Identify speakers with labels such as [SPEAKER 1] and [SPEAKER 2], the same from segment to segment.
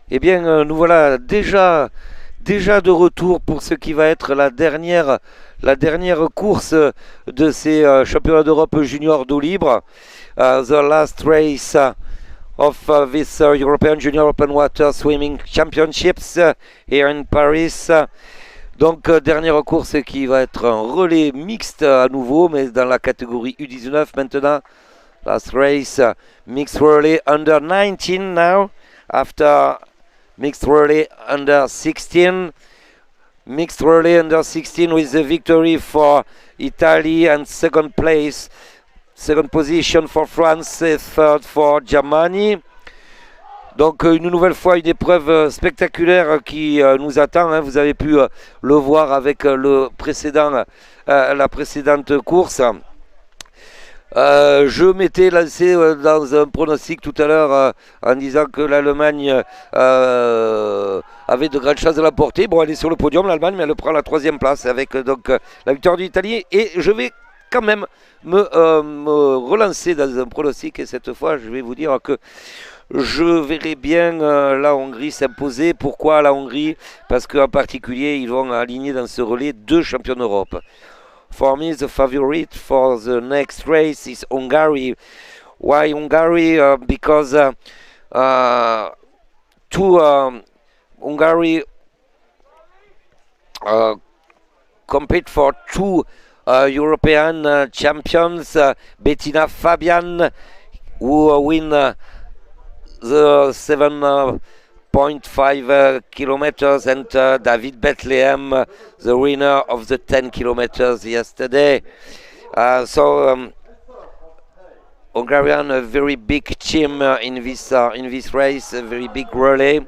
[SPEAKER 1] Eh bien, nous voilà déjà de retour pour ce qui va être la dernière course de ces championnats d'Europe junior d'eau libre. The last race of this European Junior Open Water Swimming Championships here in Paris. Donc, dernière course qui va être un relais mixte à nouveau, mais dans la catégorie U19 maintenant. Last race, mixed relay under 19 now, after mixed relay under 16. Mixed relay under 16 with the victory for Italy and second place. Second position for France et third for Germany. Donc une nouvelle fois une épreuve spectaculaire qui nous attend, hein. Vous avez pu le voir avec la précédente course. Je m'étais lancé dans un pronostic tout à l'heure en disant que l'Allemagne avait de grandes chances de l'emporter. Bon, elle est sur le podium, l'Allemagne, mais elle prend la troisième place avec la victoire de l'Italie. Et je vais quand même me relancer dans un pronostic. Et cette fois, je vais vous dire que je verrai bien la Hongrie s'imposer. Pourquoi la Hongrie? Parce qu'en particulier, ils vont aligner dans ce relais deux champions d'Europe. For me, the favorite for the next race is Hungary. Why Hungary? Because two Hungary compete for two European champions. Bettina Fabian, who win the 7.5 kilometers, and David Bethlehem, the winner of the 10 kilometers yesterday. Hungarian, a very big team in this race, a very big relay.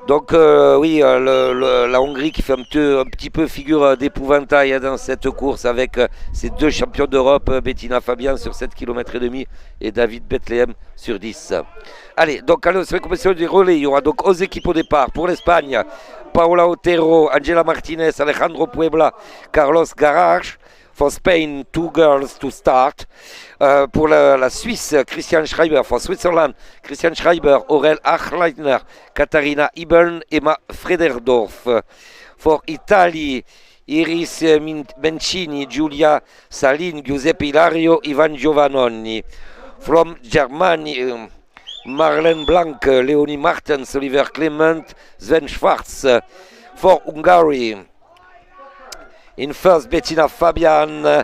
[SPEAKER 1] Donc oui, la Hongrie qui fait un petit peu figure d'épouvantail dans cette course avec ses deux champions d'Europe, Bettina Fabian sur 7 km et demi et David Bethlehem sur 10. Allez, donc sur les compétitions du relais, il y aura donc 11 équipes au départ. Pour l'Espagne, Paola Otero, Angela Martinez, Alejandro Puebla, Carlos Garage. For Spain, two girls to start. Pour la Suisse, Christian Schreiber. For Switzerland, Christian Schreiber, Aurel Achleitner, Katharina Ibeln, Emma Frederdorf. For Italy, Iris Bencini, Giulia Salin, Giuseppe Ilario, Ivan Giovannoni. From Germany, Marlene Blank, Leonie Martens, Oliver Clement, Sven Schwarz. For Hungary, in first, Bettina Fabian,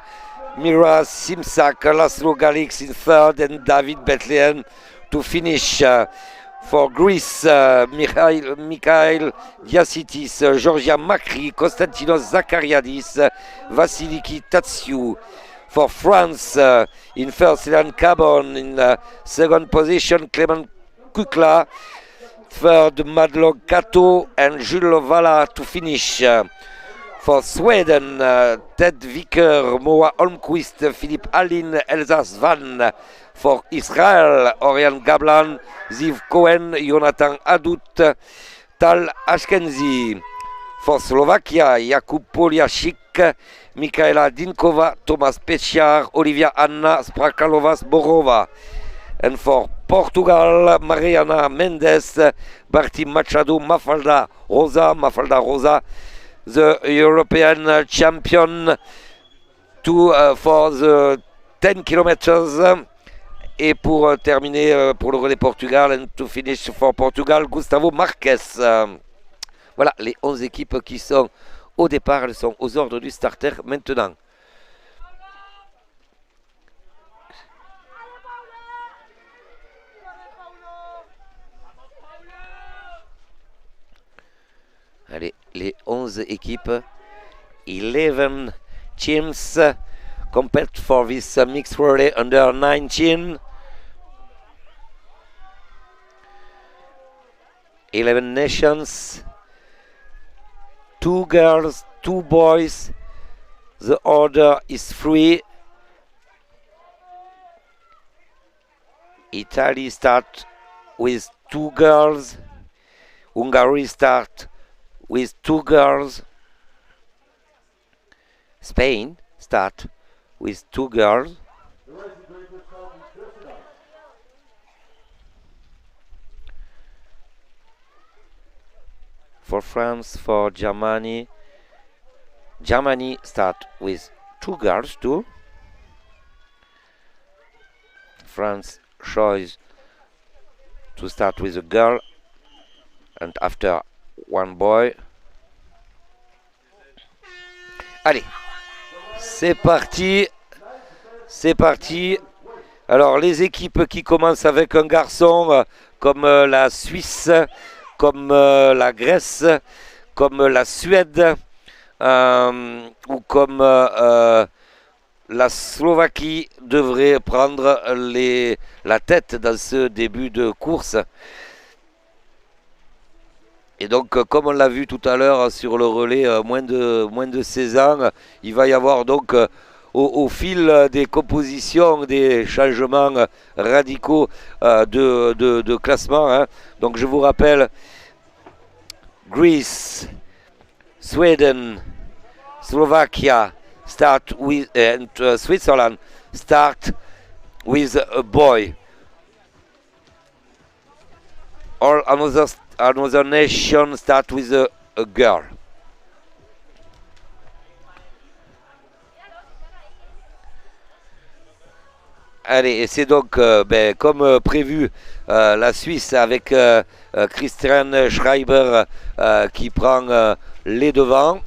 [SPEAKER 1] Mira Simsak, Laszlo Galix in third, and David Bethlehem to finish. For Greece, Mikhail Diassitis, Georgia Makri, Konstantinos Zachariadis, Vasiliki Tatsiou. For France, in first, Ilan Cabon, in second position, Clement Kukla. Third, Madlog Kato and Jules Valla to finish. For Sweden, Ted Vicker, Moa Holmqvist, Philippe Allin, Elsa Svan. For Israel, Oriane Gablan, Ziv Cohen, Jonathan Adout, Tal Ashkenzi. For Slovakia, Jakub Poliashik, Mikaela Dinkova, Thomas Pechar, Olivia Anna Sprakalovas-Borova. And for Portugal, Mariana Mendes, Barty Machado, Mafalda Rosa, the European champion for the 10 kilometers. Et pour terminer pour le relais Portugal, and to finish for Portugal, Gustavo Marques. Voilà les 11 équipes qui sont au départ, elles sont aux ordres du starter maintenant. Allez, les 11 équipes, 11 teams compete for this mixed relay under 19. 11 nations, 2 girls, 2 boys. The order is 3. Italy start with 2 girls. Hungary start with 2 girls. Spain start with 2 girls. for France, for Germany. Germany start with 2 girls too. France choose to start with a girl and after 1 boy. Allez, c'est parti. C'est parti. Alors les équipes qui commencent avec un garçon comme la Suisse, comme la Grèce, comme la Suède ou comme la Slovaquie devraient prendre la tête dans ce début de course. Et donc, comme on l'a vu tout à l'heure sur le relais, moins de 16 ans, il va y avoir donc au fil des compositions, des changements radicaux de classement. Hein. Donc, je vous rappelle, Greece, Sweden, Slovakia start with, and Switzerland start with a boy. All another nation start with a girl. Allez, et c'est donc, comme prévu, la Suisse avec Christian Schreiber qui prend les devants.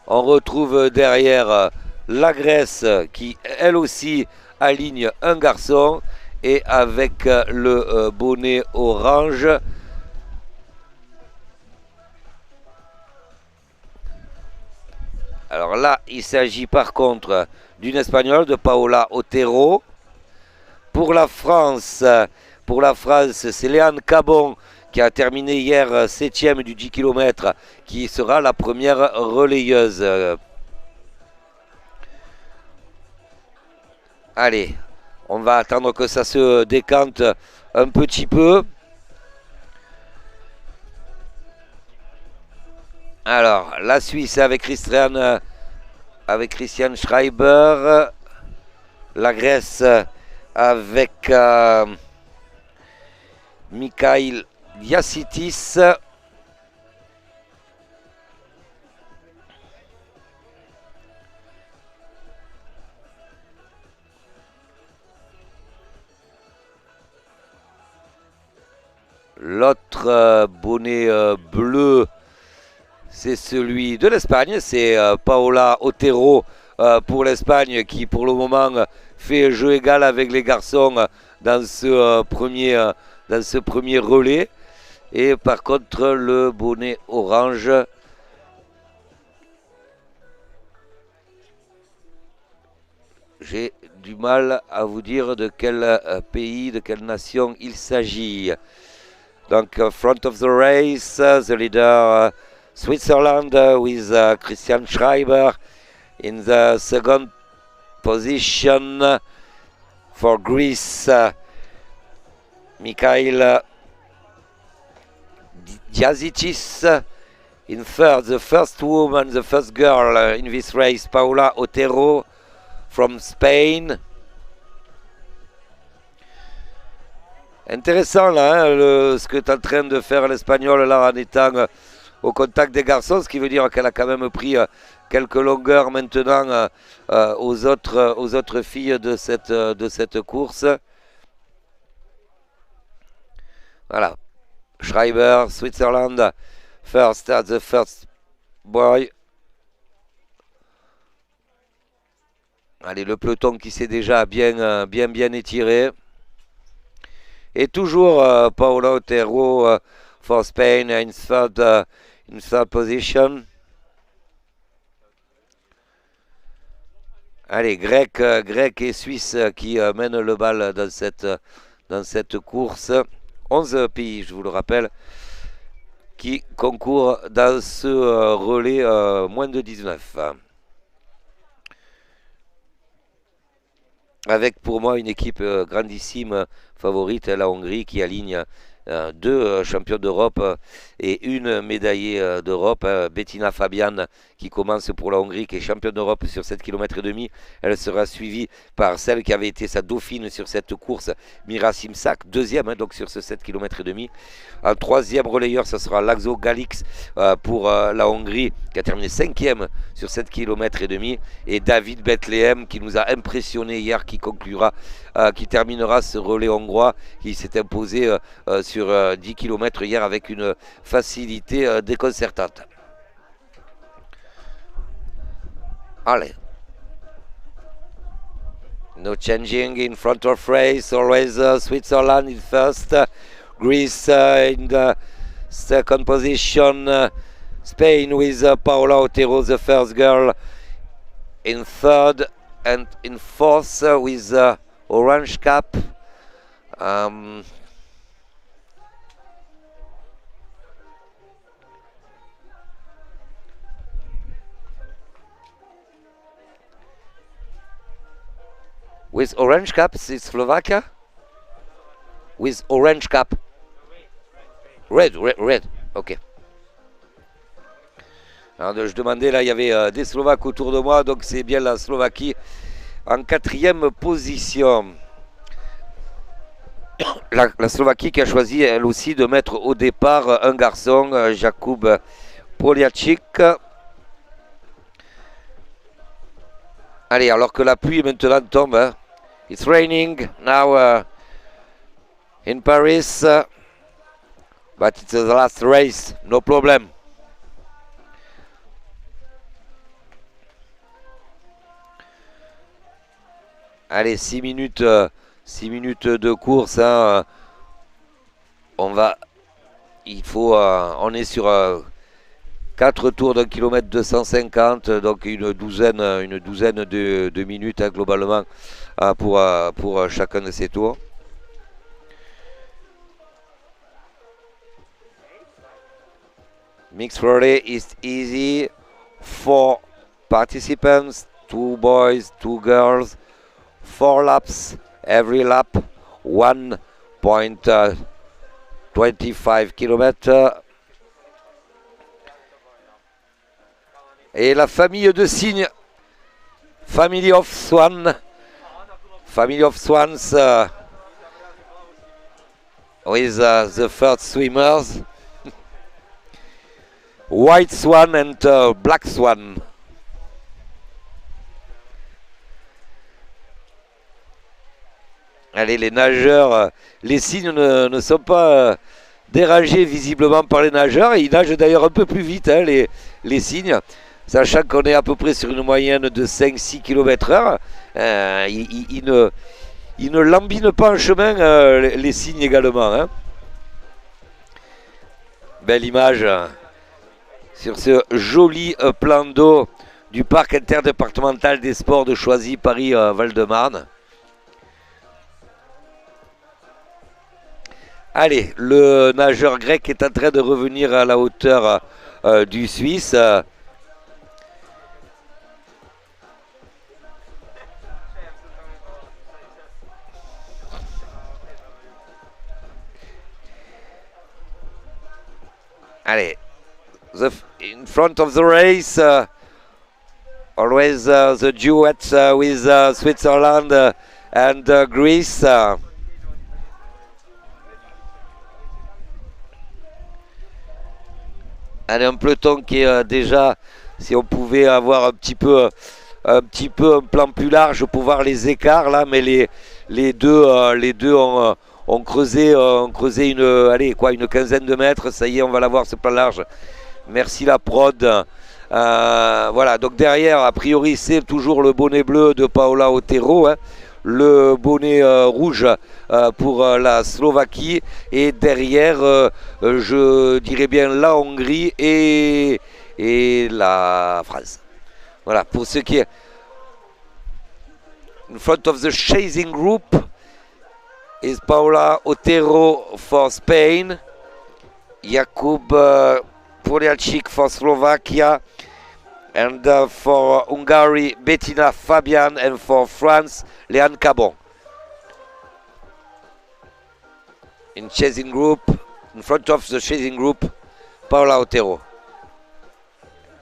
[SPEAKER 1] On retrouve derrière la Grèce qui, elle aussi, aligne un garçon. Et avec le bonnet orange. Alors là, il s'agit par contre d'une Espagnole, de Paola Otero. Pour la France, c'est Léane Cabon qui a terminé hier 7e du 10 km, qui sera la première relayeuse. Allez, on va attendre que ça se décante un petit peu. Alors, la Suisse avec Christian Schreiber. La Grèce avec Mikhail Diassitis. L'autre bonnet bleu, c'est celui de l'Espagne, c'est Paola Otero pour l'Espagne qui pour le moment fait jeu égal avec les garçons dans ce premier relais. Et par contre le bonnet orange, j'ai du mal à vous dire de quel pays, de quelle nation il s'agit. Donc, front of the race, the leader Switzerland with Christian Schreiber. In the second position for Greece, Mikhail Diazicis. In third, the first woman, the first girl in this race, Paola Otero from Spain. Intéressant là, hein, ce que est en train de faire l'Espagnol là en étant au contact des garçons, ce qui veut dire qu'elle a quand même pris quelques longueurs maintenant aux autres filles de cette course. Voilà, Schreiber, Switzerland, first at the first boy. Allez, le peloton qui s'est déjà bien étiré. Et toujours Paola Otero for Spain in third position. Allez, grec et suisse qui mènent le bal dans cette course. 11 pays, je vous le rappelle, qui concourent dans ce relais moins de 19. Avec pour moi une équipe grandissime favorite, la Hongrie, qui aligne deux champions d'Europe et une médaillée d'Europe. Bettina Fabian qui commence pour la Hongrie, qui est championne d'Europe sur 7 km et demi. Elle sera suivie par celle qui avait été sa dauphine sur cette course, Mira Simsak, deuxième donc sur ce 7 km et demi. En troisième relayeur, ce sera Laxo Galix pour la Hongrie, qui a terminé cinquième sur 7 km et demi. Et David Bethlehem qui nous a impressionné hier, qui conclura, qui terminera ce relais hongrois, qui s'est imposé sur 10 km hier avec une facilité déconcertante. Allez. No changing in front of race, always Switzerland in first, Greece in the second position, Spain with Paola Otero, the first girl, in third, and in fourth with orange cap. With orange caps, it's Slovakia? With orange cap? Red, ok. Alors, je demandais, là, il y avait des Slovaques autour de moi, donc c'est bien la Slovaquie en quatrième position. La Slovaquie qui a choisi, elle aussi, de mettre au départ un garçon, Jakub Poliačik. Allez, alors que la pluie maintenant tombe, hein. It's raining now in Paris, but it's the last race, no problem. Allez, 6 minutes de course, hein. On est sur 4 tours d'un kilomètre 250, donc une douzaine de minutes, hein, globalement pour chacun de ces tours. Mixed relay is easy. 4 participants, 2 boys, 2 girls, 4 laps, every lap 1.25 km. Et la famille de cygnes, Family of Swans, with the first swimmers, White Swan and Black Swan. Allez, les nageurs, les cygnes ne sont pas dérangés visiblement par les nageurs. Ils nagent d'ailleurs un peu plus vite, hein, les cygnes. Sachant qu'on est à peu près sur une moyenne de 5-6 km/h, ils ne lambinent pas en chemin, les cygnes également. Hein. Belle image sur ce joli plan d'eau du parc interdépartemental des sports de Choisy, Paris-Val-de-Marne. Allez, le nageur grec est en train de revenir à la hauteur du Suisse. Allez, in front of the race, always the duet with Switzerland and Greece. Allez, un peloton qui est déjà, si on pouvait avoir un petit peu un plan plus large pour voir les écarts là, mais les deux ont creusé une quinzaine de mètres. Ça y est, on va l'avoir ce plan large. Merci la prod. Voilà, donc derrière, a priori, c'est toujours le bonnet bleu de Paola Otero, hein, le bonnet rouge pour la Slovaquie, et derrière, je dirais bien la Hongrie et la France. Voilà, pour ce qui est in front of the chasing group is Paola Otero for Spain, Jakub Poliačik for Slovakia, and for Hungary, Bettina Fabian, and for France, Léane Cabon. In chasing group, in front of the chasing group, Paola Otero.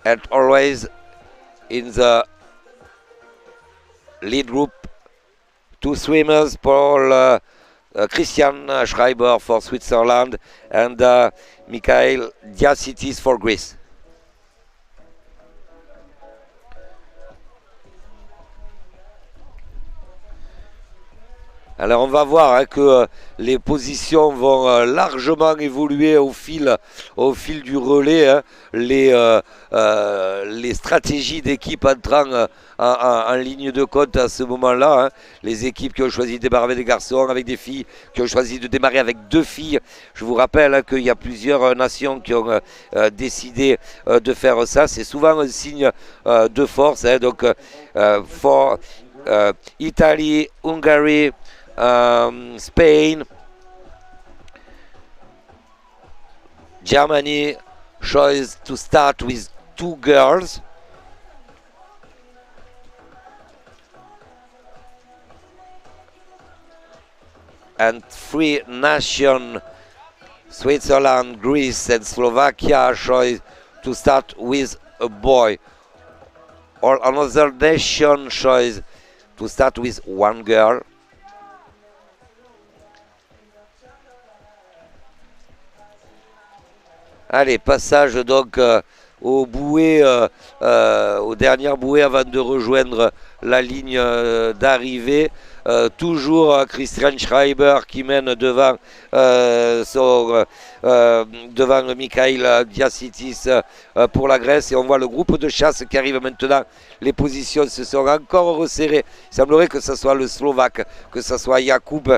[SPEAKER 1] And always in the lead group, two swimmers, Christian Schreiber for Switzerland and Mikhail Diassitis for Greece. Alors on va voir que les positions vont largement évoluer au fil du relais. Les stratégies d'équipe entrant en ligne de compte à ce moment-là. Les équipes qui ont choisi de démarrer avec des garçons, avec des filles, qui ont choisi de démarrer avec 2 filles. Je vous rappelle qu'il y a plusieurs nations qui ont décidé de faire ça. C'est souvent un signe de force. Donc for Italy, Hungary, Spain, Germany chose to start with 2 girls. And 3 nations, Switzerland, Greece and Slovakia, chose to start with a boy. Or another nation chose to start with 1 girl. Allez, passage donc aux bouées, aux dernières bouées avant de rejoindre la ligne d'arrivée. Toujours Christian Schreiber qui mène devant Mikhail Diassitis pour la Grèce. Et on voit le groupe de chasse qui arrive maintenant. Les positions se sont encore resserrées. Il semblerait que ce soit le Slovaque, que ce soit Jakub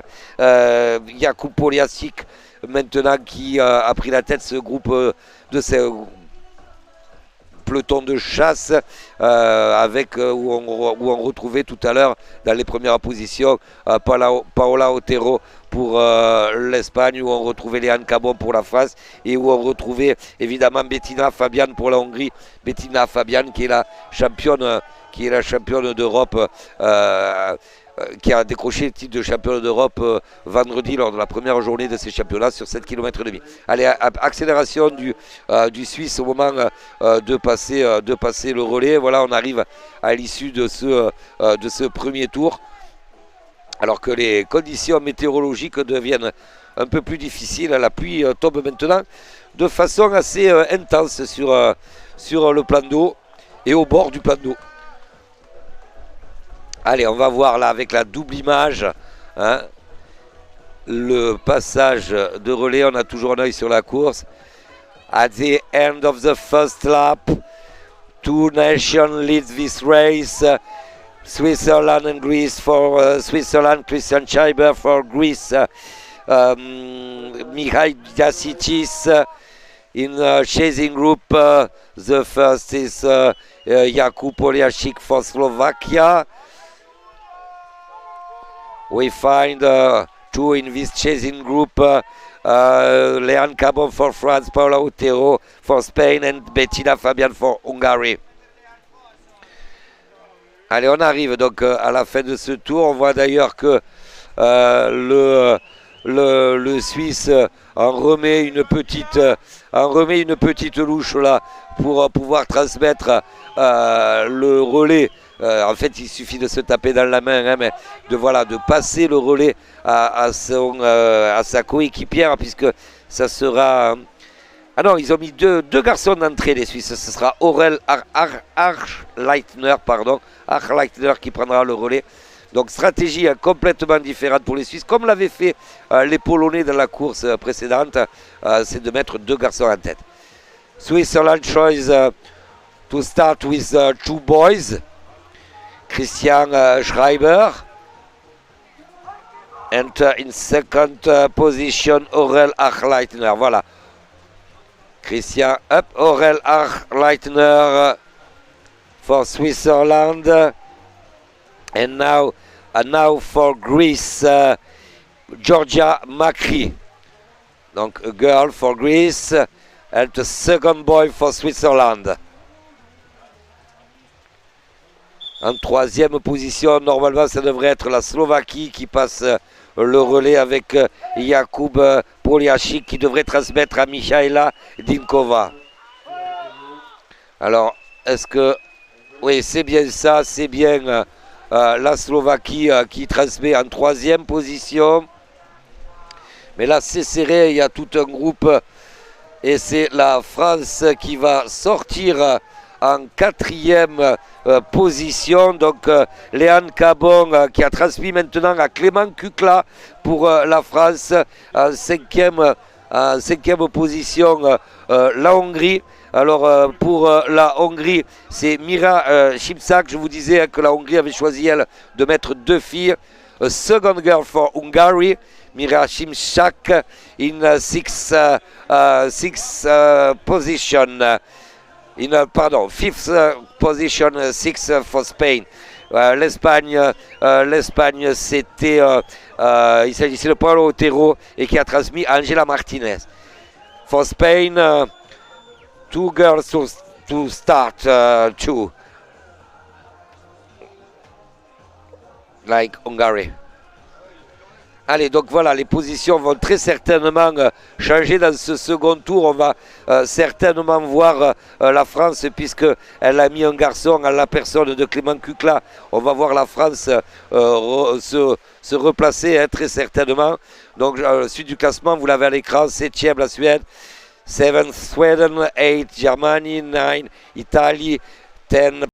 [SPEAKER 1] Poliasik maintenant qui a pris la tête de ce groupe de ces peloton de chasse où on retrouvait tout à l'heure dans les premières positions Paola Otero pour l'Espagne, où on retrouvait Léane Cabon pour la France et où on retrouvait évidemment Bettina Fabian pour la Hongrie. Bettina Fabian qui est la championne d'Europe, qui a décroché le titre de championne d'Europe vendredi lors de la première journée de ces championnats sur 7 km et demi. Allez, accélération du Suisse au moment de passer le relais. Voilà, on arrive à l'issue de ce premier tour, alors que les conditions météorologiques deviennent un peu plus difficiles. La pluie tombe maintenant de façon assez intense sur le plan d'eau et au bord du plan d'eau. Allez, on va voir là avec la double image le passage de relais. On a toujours un œil sur la course. At the end of the first lap, 2 nations lead this race. Switzerland and Greece for Switzerland, Christian Schreiber for Greece, Mikhail Diassitis in chasing group. The first is Jakub Poliasik for Slovakia. We find 2 in this chasing group, Léane Cabon for France, Paola Otero for Spain and Bettina Fabian for Hungary. Allez, on arrive donc à la fin de ce tour. On voit d'ailleurs que le Suisse en remet une petite louche là pour pouvoir transmettre le relais. En fait, il suffit de se taper dans la main, mais de passer le relais à sa coéquipière, puisque ça sera... Ah non, ils ont mis deux garçons d'entrée, les Suisses. Ce sera Aurel Archleitner qui prendra le relais. Donc stratégie complètement différente pour les Suisses, comme l'avaient fait les Polonais dans la course précédente, c'est de mettre 2 garçons en tête. Switzerland chose to start with 2 boys. Christian Schreiber, and in second position Aurel Archleitner. Voilà, Christian Aurel Archleitner for Switzerland, and now for Greece, Georgia Macri. Donc a girl for Greece and the second boy for Switzerland. En 3e position, normalement, ça devrait être la Slovaquie qui passe le relais avec Jakub Poliashik qui devrait transmettre à Michaela Dinkova. Alors, est-ce que... Oui, c'est bien ça, c'est bien la Slovaquie qui transmet en 3e position. Mais là, c'est serré, il y a tout un groupe. Et c'est la France qui va sortir en 4e position. Donc, Léane Cabon qui a transmis maintenant à Clément Kucla pour la France. En 5e position, la Hongrie. Alors pour la Hongrie, c'est Mira Shimsak. Je vous disais que la Hongrie avait choisi elle de mettre 2 filles. A second girl for Hungary, Mira Shimsak in 6th position. Pardon, 5th position, 6th for Spain. L'Espagne, c'était, il s'agissait de Paulo Otero et qui a transmis Angela Martinez. For Spain, 2 girls to start, 2. Like Hungary. Allez, donc voilà, les positions vont très certainement changer dans ce second tour. On va certainement voir la France, puisqu'elle a mis un garçon à la personne de Clément Kucla. On va voir la France se replacer très certainement. Donc, suite du classement, vous l'avez à l'écran, 7e la Suède, 7th Sweden, 8th Germany, 9 Italy, 10.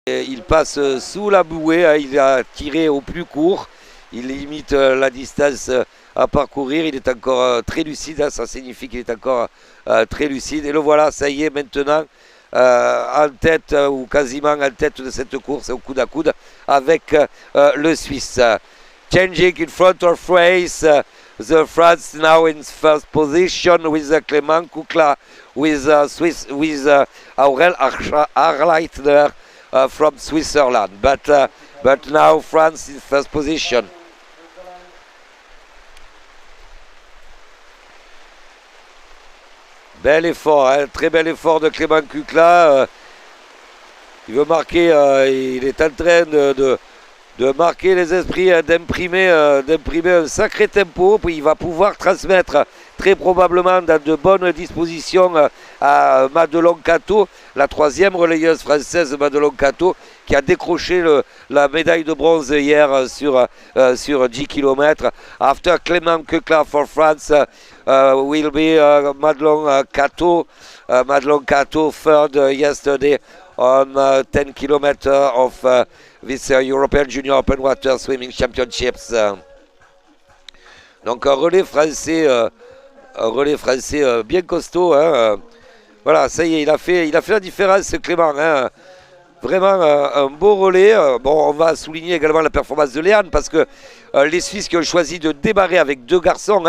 [SPEAKER 1] Il passe sous la bouée, il a tiré au plus court, il limite la distance à parcourir. Il est encore très lucide, hein, ça signifie qu'il est encore très lucide. Et le voilà, ça y est, maintenant en tête ou quasiment en tête de cette course au coude à coude avec le Suisse. Changing in front of race, the France now in first position with Clément Kucla, with Swiss, with Aurel Arleitner from Switzerland. But now France in first position. Bel effort, hein, très bel effort de Clément Kucla. Il veut marquer, il est en train de marquer les esprits, d'imprimer un sacré tempo. Puis il va pouvoir transmettre très probablement dans de bonnes dispositions à Madelon Cato, la troisième relayeuse française Madelon Cato, qui a décroché la médaille de bronze hier sur 10 km. After Clément Kucla for France will be Madelon Cato. Madelon Cato third yesterday on 10 km of this European Junior Open Water Swimming Championships. Donc un relais français bien costaud. Hein. Voilà, ça y est, il a fait la différence, Clément. Hein. Vraiment un beau relais. Bon, on va souligner également la performance de Léane parce que les Suisses qui ont choisi de démarrer avec deux garçons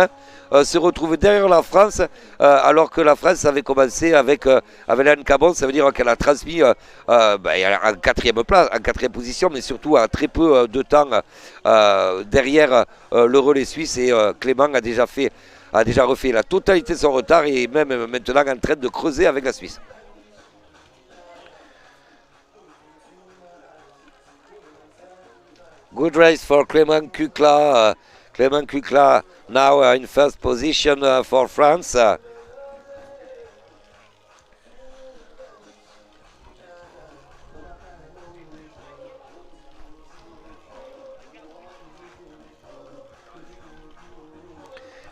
[SPEAKER 1] se retrouvent derrière la France alors que la France avait commencé avec Léane Cabon. Ça veut dire qu'elle a transmis en quatrième place, en quatrième position, mais surtout à très peu de temps derrière le relais suisse. Et Clément a déjà refait la totalité de son retard et même maintenant en train de creuser avec la Suisse. Good race for Clément Kucla. Clément Kucla now in first position for France.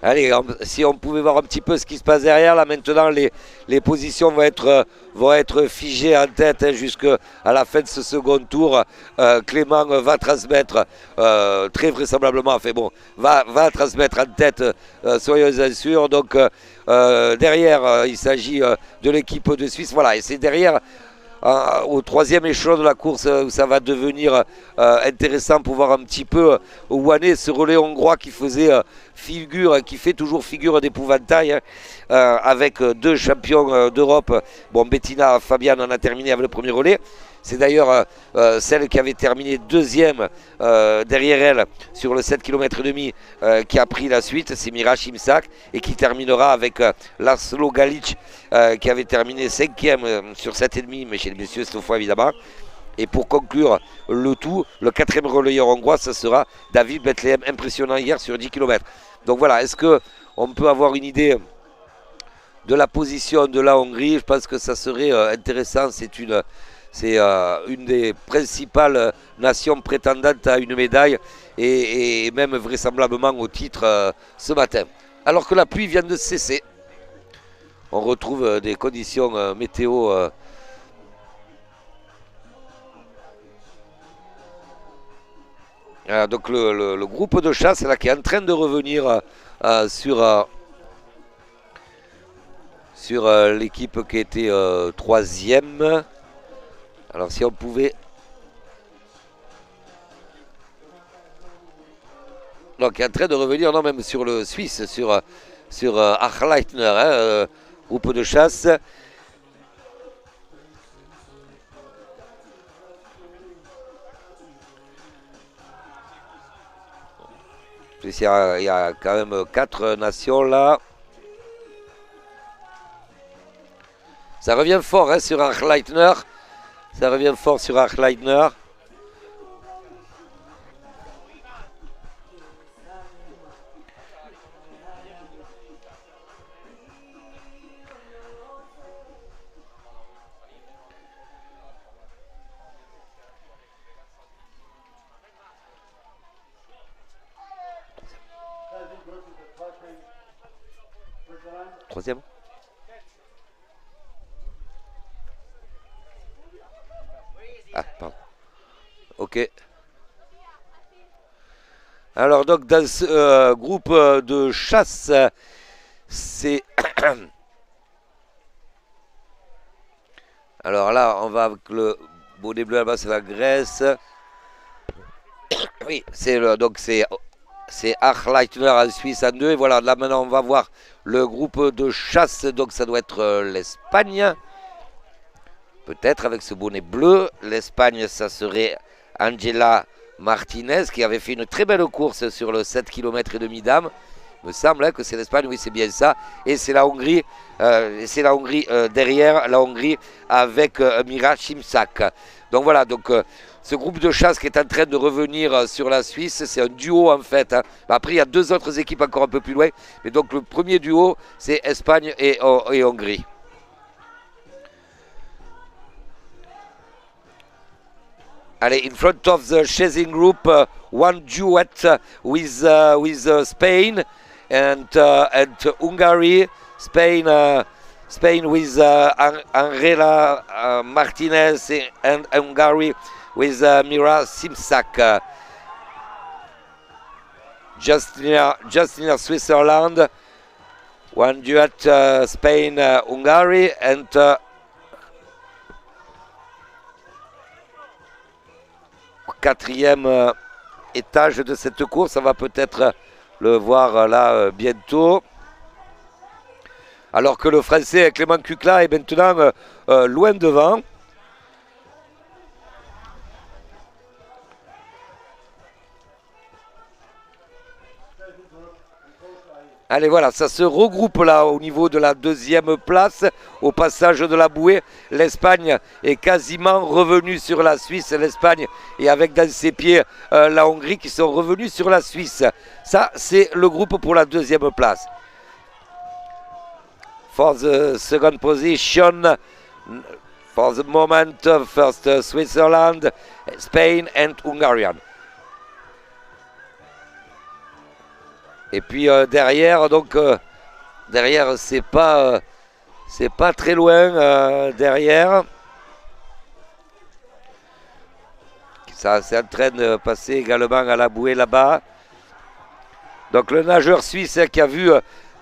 [SPEAKER 1] Allez, si on pouvait voir un petit peu ce qui se passe derrière, là maintenant les positions vont être figées en tête jusqu'à la fin de ce second tour. Clément va transmettre très vraisemblablement, enfin bon, va transmettre en tête, soyons-en sûrs. Donc derrière, il s'agit de l'équipe de Suisse. Voilà, et c'est derrière au troisième échelon de la course où ça va devenir intéressant pour voir un petit peu où en est ce relais hongrois qui fait toujours figure d'épouvantail avec deux champions d'Europe. Bon, Bettina Fabian en a terminé avec le premier relais. C'est d'ailleurs celle qui avait terminé deuxième derrière elle sur le 7 km et demi qui a pris la suite. C'est Mira Shimsak et qui terminera avec Laszlo Galic qui avait terminé cinquième sur 7,5, mais chez les messieurs cette fois évidemment. Et pour conclure le tout, le quatrième relayeur hongrois, ce sera David Bethlehem, impressionnant hier sur 10 km. Donc voilà, est-ce qu'on peut avoir une idée de la position de la Hongrie? Je pense que ça serait intéressant. C'est une des principales nations prétendantes à une médaille et même vraisemblablement au titre ce matin. Alors que la pluie vient de cesser. On retrouve des conditions météo donc le groupe de chasse là, qui est en train de revenir sur l'équipe qui était troisième. Alors si on pouvait... Donc il est en train de revenir, non, même sur le Suisse, sur Achleitner, groupe de chasse. Il y a quand même 4 nations là. Ça revient fort sur Achleitner. Ça revient fort sur Achleitner. Troisième. Ah, pardon. Ok. Alors donc dans ce groupe de chasse, c'est... Alors là, on va avec le bonnet bleu là-bas, c'est la Grèce. Oui, donc c'est Achleitner en Suisse en 2. Et voilà, là maintenant on va voir le groupe de chasse. Donc ça doit être l'Espagne. Peut-être avec ce bonnet bleu. L'Espagne, ça serait Angela Martinez qui avait fait une très belle course sur le 7 km et demi dames. Il me semble que c'est l'Espagne, oui c'est bien ça. Et c'est la Hongrie, derrière la Hongrie avec Mira Simsak. Donc voilà, donc ce groupe de chasse qui est en train de revenir sur la Suisse, c'est un duo en fait. Hein. Après il y a deux autres équipes encore un peu plus loin. Mais donc le premier duo c'est Espagne et Hongrie. Allez, in front of the chasing group, one duet with Spain and Hungary. Spain with Angela Martinez and Hungary with Mira Simsak. Just near Switzerland, one duet Spain Hungary and quatrième étage de cette course, on va peut-être le voir là bientôt. Alors que le Français Clément Cucla est maintenant loin devant. Allez voilà, ça se regroupe là au niveau de la deuxième place, au passage de la bouée. L'Espagne est quasiment revenue sur la Suisse, l'Espagne et avec dans ses pieds la Hongrie qui sont revenus sur la Suisse. Ça c'est le groupe pour la deuxième place. For the second position, for the moment, first Switzerland, Spain and Hungarian. Et puis derrière, donc derrière c'est pas très loin derrière. Ça c'est en train de passer également à la bouée là-bas. Donc le nageur suisse qui a vu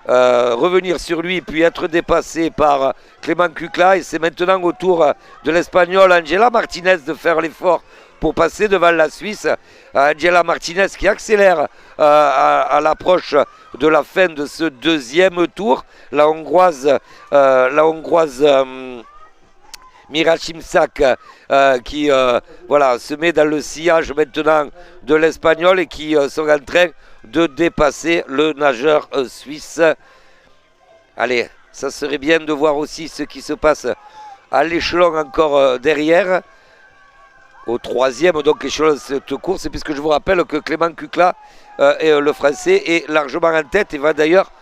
[SPEAKER 1] revenir sur lui puis être dépassé par Clément Cucla, et c'est maintenant au tour de l'Espagnol Angela Martinez de faire l'effort pour passer devant la Suisse. Angela Martinez qui accélère à l'approche de la fin de ce deuxième tour. La Hongroise Mira Simsak qui voilà, se met dans le sillage maintenant de l'Espagnol et qui sont en train de dépasser le nageur suisse. Allez, ça serait bien de voir aussi ce qui se passe à l'échelon encore derrière. Au troisième donc échelon de cette course, puisque je vous rappelle que Clément Cucla, le Français, est largement en tête et va d'ailleurs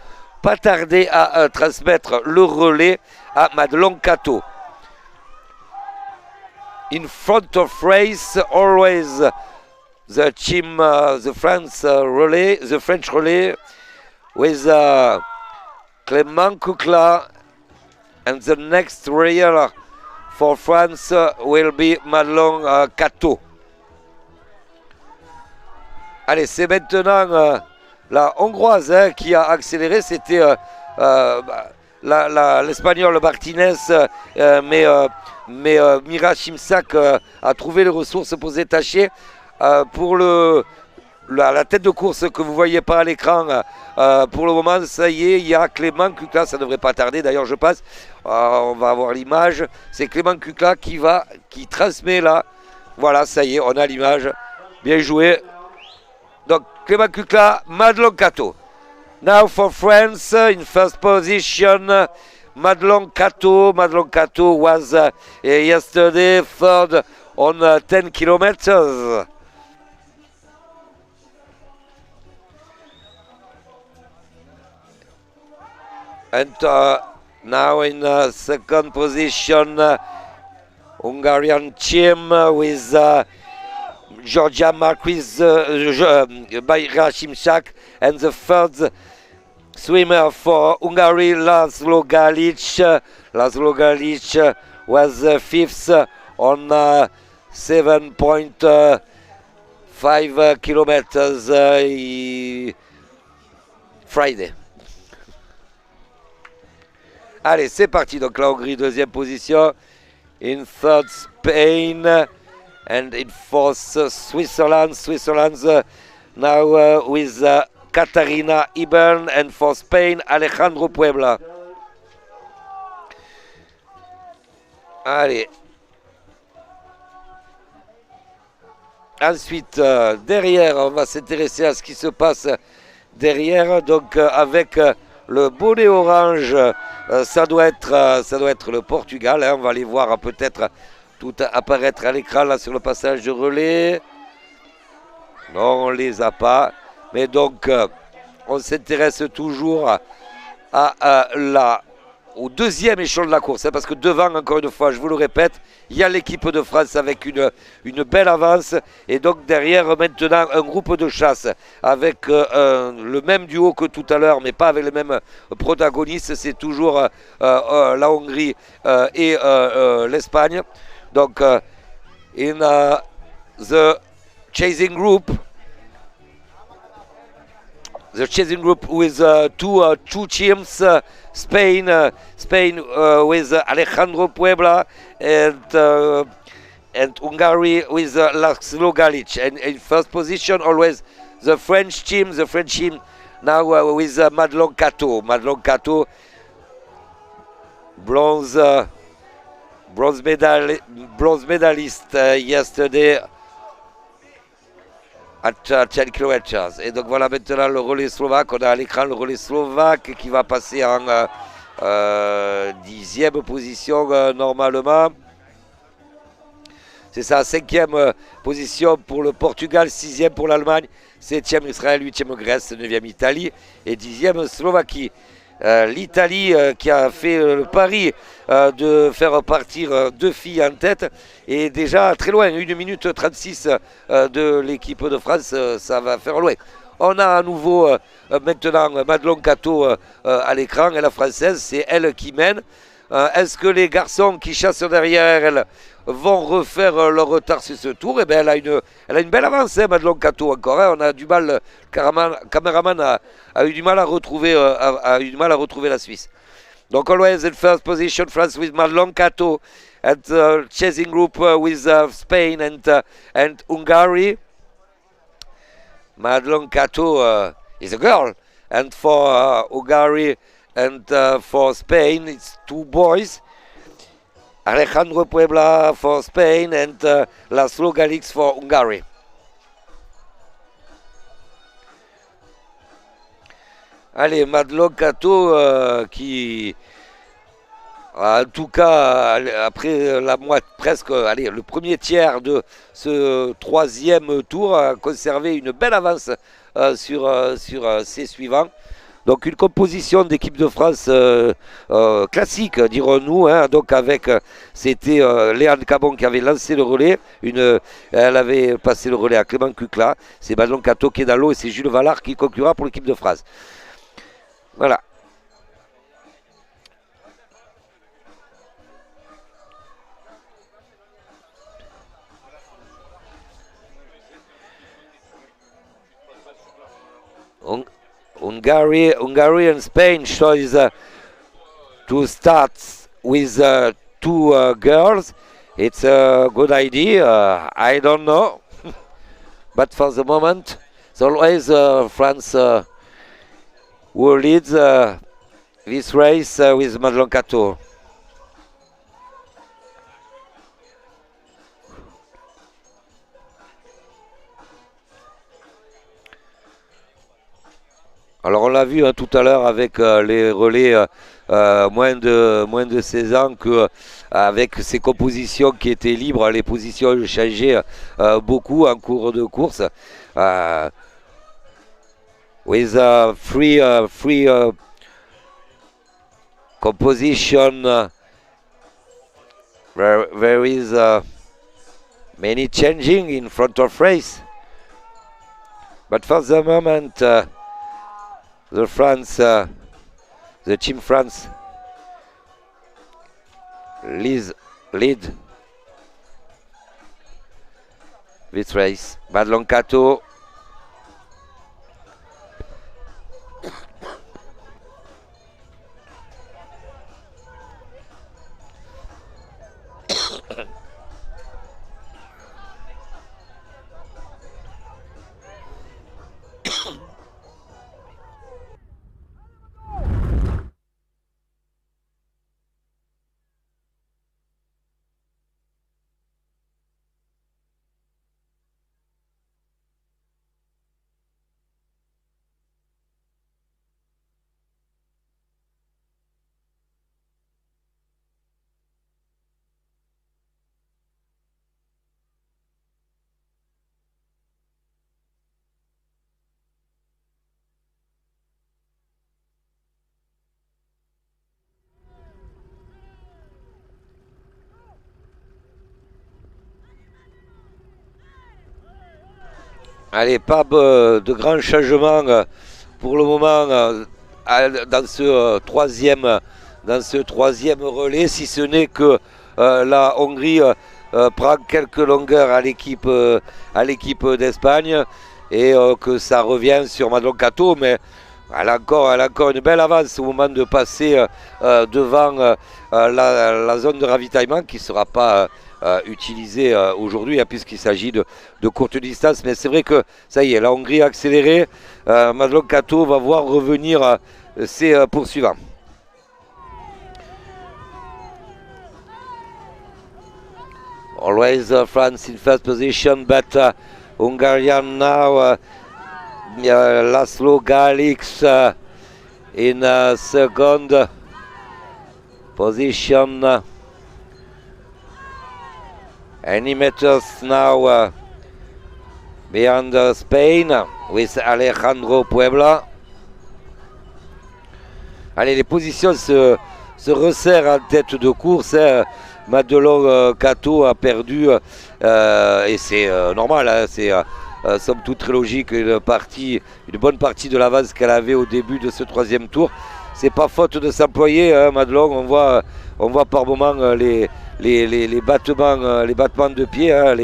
[SPEAKER 1] pas tarder à transmettre le relais à Madelon Cato. In front of race, always the team, the French relay with Clément Cucla, and the next relay for France will be Madelon Cato. Allez, c'est maintenant la Hongroise qui a accéléré. C'était l'Espagnol Martinez, mais Mira Simsak a trouvé les ressources pour se détacher. Pour la tête de course que vous ne voyez pas à l'écran, pour le moment, ça y est, il y a Clément Cucla, ça ne devrait pas tarder, d'ailleurs je passe, on va avoir l'image, c'est Clément Cucla qui transmet là, voilà, ça y est, on a l'image, bien joué. Donc Clément Cucla, Madelon Cato. Now for France, in first position, Madelon Cato. Madelon Cato was yesterday third on 10 kilometers. And now in second position, Hungarian team with Georgia Marquez, Mira Simsak, and the third swimmer for Hungary, Laszlo Galic. Laszlo Galic was fifth on 7.5 5 kilometers Friday. Allez, c'est parti. Donc la Hongrie, deuxième position. In third, Spain. And in fourth, Switzerland. Switzerland now with Katarina Ibern. And for Spain, Alejandro Puebla. Allez. Ensuite, derrière, on va s'intéresser à ce qui se passe derrière. Donc avec le bonnet orange, ça doit être le Portugal. Hein. On va les voir peut-être tout apparaître à l'écran là sur le passage de relais. Non, on ne les a pas. Mais donc, on s'intéresse toujours au deuxième échelon de la course. Hein, parce que devant, encore une fois, je vous le répète, il y a l'équipe de France avec une belle avance. Et donc derrière, maintenant, un groupe de chasse avec le même duo que tout à l'heure, mais pas avec les mêmes protagonistes. C'est toujours la Hongrie et l'Espagne. Donc, in the chasing group, with two teams, Spain with Alejandro Puebla and Hungary with Laszlo Galic. And in first position, always the French team. Now with Madelon Cato. Madelon Cato, bronze medalist yesterday at 10 km. Et donc voilà maintenant le relais slovaque. On a à l'écran le relais slovaque qui va passer en 10e position normalement. C'est ça, 5e position pour le Portugal, 6e pour l'Allemagne, 7e Israël, 8e Grèce, 9e Italie et 10e Slovaquie. L'Italie qui a fait le pari de faire partir 2 filles en tête est déjà très loin, 1 minute 36 de l'équipe de France, ça va faire loin. On a à nouveau maintenant Madelon Cato à l'écran, et la française, c'est elle qui mène. Est-ce que les garçons qui chassent derrière elle vont refaire leur retard sur ce tour? Eh bien, elle a une belle avance, hein, Madelon Cato encore. Hein. On a du mal, le caméraman a eu du mal à retrouver, la Suisse. Donc always in first position, France with Madelon Cato, and chasing group with Spain and Hungary. Madelon Cato is a girl, and for Hungary and for Spain it's 2 boys. Alejandro Puebla for Spain and Laszlo Galic for Hungary. Allez, Madelon Cato qui, en tout cas, après le premier tiers de ce 3e tour, a conservé une belle avance sur ses suivants. Donc une composition d'équipe de France classique, dirons-nous. Hein, donc c'était Léane Cabon qui avait lancé le relais. Elle avait passé le relais à Clément Cucla. C'est Madelon Cato qui est dans l'eau et c'est Jules Vallard qui conclura pour l'équipe de France. Voilà. Hungary and Spain choose to start with 2 girls. It's a good idea. I don't know, but for the moment, it's always France who leads this race with Madelon Cato. Alors on l'a vu tout à l'heure avec les relais moins de 16 ans que avec ces compositions qui étaient libres, les positions changeaient beaucoup en cours de course. With free composition, there is many changing in front of race. But for the moment, the team France lead. this race. Madelon Cato. Allez, pas de grands changements pour le moment dans ce troisième relais, si ce n'est que la Hongrie prend quelques longueurs à l'équipe d'Espagne et que ça revient sur Madelon Cato, mais elle a encore une belle avance au moment de passer devant la zone de ravitaillement qui ne sera pas utilisée aujourd'hui puisqu'il s'agit de courtes distances. Mais c'est vrai que ça y est, la Hongrie a accéléré. Madelon Cato va voir revenir ses poursuivants. Always France in first position, but Hungarian now. Laszlo Galix in second position. Any meters now behind Spain with Alejandro Puebla. Allez, les positions se resserrent en tête de course. Madelon Cato a perdu et c'est normal, hein, c'est somme toute très logique, une bonne partie de l'avance qu'elle avait au début de ce troisième tour. C'est pas faute de s'employer, hein, Madelon. On voit par moments les battements de pied. Hein,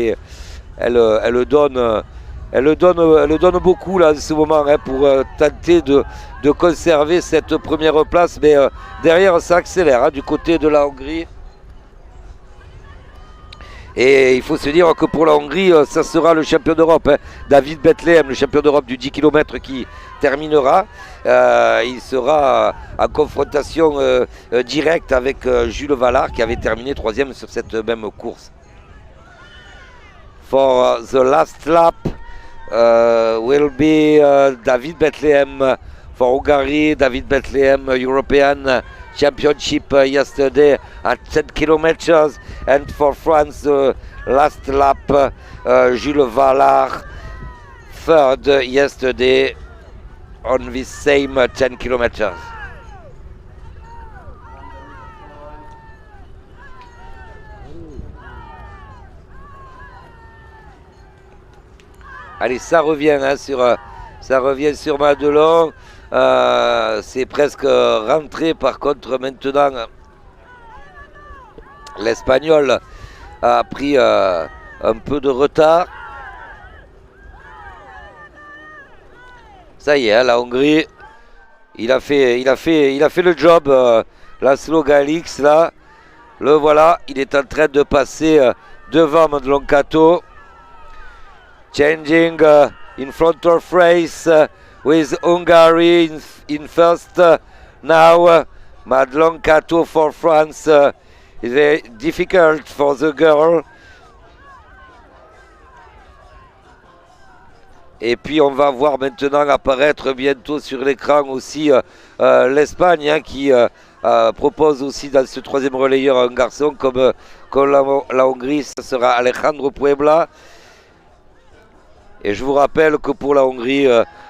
[SPEAKER 1] elle donne beaucoup là en ce moment hein, pour tenter de conserver cette première place. Mais derrière, ça accélère hein, du côté de la Hongrie. Et il faut se dire que pour la Hongrie, ça sera le champion d'Europe. Hein. David Bethlehem, le champion d'Europe du 10 km qui terminera. Il sera en confrontation directe avec Jules Vallard qui avait terminé troisième sur cette même course. For the last lap will be David Bethlehem for Hungary. David Bethlehem, European Championship yesterday at 10 kilometers, and for France last lap Jules Vallard third yesterday on this same 10 kilometers. Allez, ça revient hein, sur Madelon. C'est presque rentré par contre maintenant. L'Espagnol a pris un peu de retard. Ça y est, la Hongrie, il a fait le job. Laszlo Galix là, le voilà, il est en train de passer devant Madelon Cato. Changing in front of race. With Hungary in first now, Madelon Cato for France. It's very difficult for the girl. Et puis on va voir maintenant apparaître bientôt sur l'écran aussi l'Espagne hein, qui propose aussi dans ce troisième relayeur un garçon comme la Hongrie, ce sera Alejandro Puebla. Et je vous rappelle que pour la Hongrie,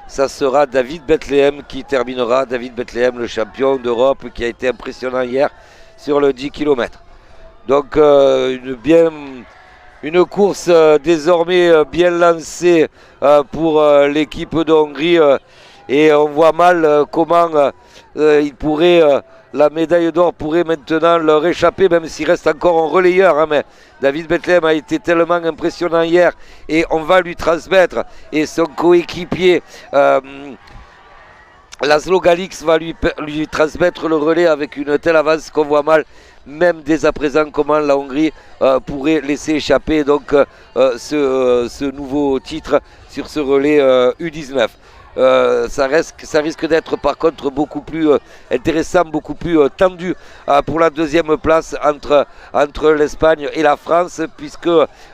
[SPEAKER 1] ça sera David Bethlehem qui terminera. David Bethlehem, le champion d'Europe qui a été impressionnant hier sur le 10 km. Donc une course désormais bien lancée pour l'équipe de Hongrie. Et on voit mal comment il pourrait la médaille d'or pourrait maintenant leur échapper, même s'il reste encore un relayeur. Hein, mais David Bethlehem a été tellement impressionnant hier et on va lui transmettre. Et son coéquipier Laszlo Galix va lui transmettre le relais avec une telle avance qu'on voit mal, même dès à présent, comment la Hongrie pourrait laisser échapper donc ce nouveau titre sur ce relais U19. Ça risque d'être par contre beaucoup plus intéressant, beaucoup plus tendu pour la deuxième place entre l'Espagne et la France, puisque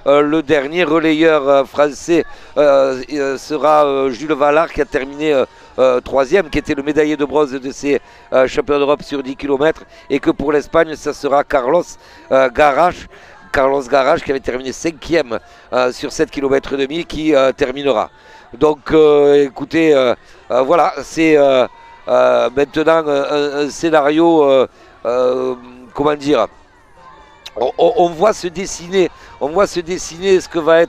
[SPEAKER 1] le dernier relayeur français sera Jules Vallard, qui a terminé troisième, qui était le médaillé de bronze de ces championnats d'Europe sur 10 km, et que pour l'Espagne, ça sera Carlos Garage qui avait terminé 5e sur 7 km et demi, qui terminera. Donc écoutez, voilà, c'est maintenant un scénario, comment dire, on voit se dessiner ce que va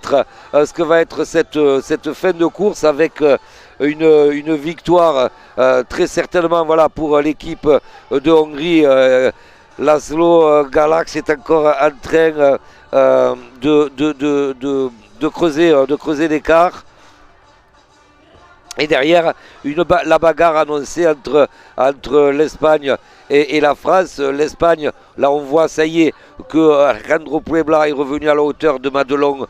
[SPEAKER 1] être cette fin de course, avec une victoire très certainement, voilà, pour l'équipe de Hongrie. Laszlo Galax est encore en train de creuser l'écart. Et derrière, la bagarre annoncée entre l'Espagne et la France. L'Espagne, là on voit, ça y est, que Alejandro Puebla est revenu à la hauteur de Madelon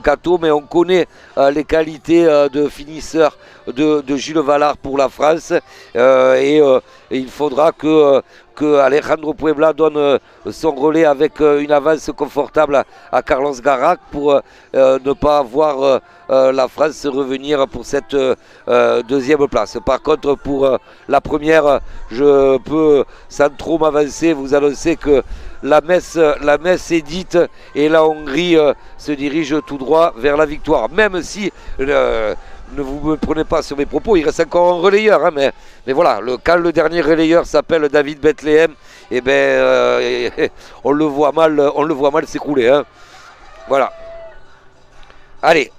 [SPEAKER 1] Cato, mais on connaît les qualités de finisseur de Jules Vallard pour la France, et il faudra que Alejandro Puebla donne son relais avec une avance confortable à Carlos Garac pour ne pas voir la France revenir pour cette deuxième place. Par contre, pour la première, je peux sans trop m'avancer vous annoncer que la messe est dite et la Hongrie se dirige tout droit vers la victoire. Même si, ne vous me prenez pas sur mes propos, il reste encore un relayeur. Hein, mais voilà, quand le dernier relayeur s'appelle David Bethlehem, eh ben, on le voit mal s'écrouler. Hein. Voilà. Allez.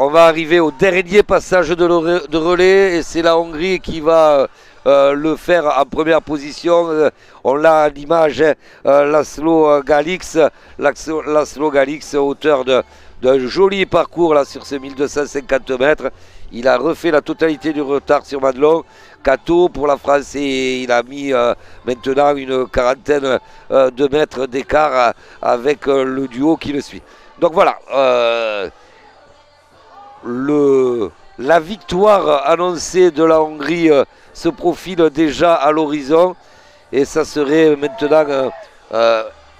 [SPEAKER 1] On va arriver au dernier passage de relais et c'est la Hongrie qui va le faire en première position. On l'a à l'image, Laszlo Galix, auteur d'un joli parcours là, sur ce 1250 mètres. Il a refait la totalité du retard sur Madelon Cato pour la France, et il a mis maintenant une quarantaine de mètres d'écart avec le duo qui le suit. Donc voilà. La victoire annoncée de la Hongrie se profile déjà à l'horizon, et ça serait maintenant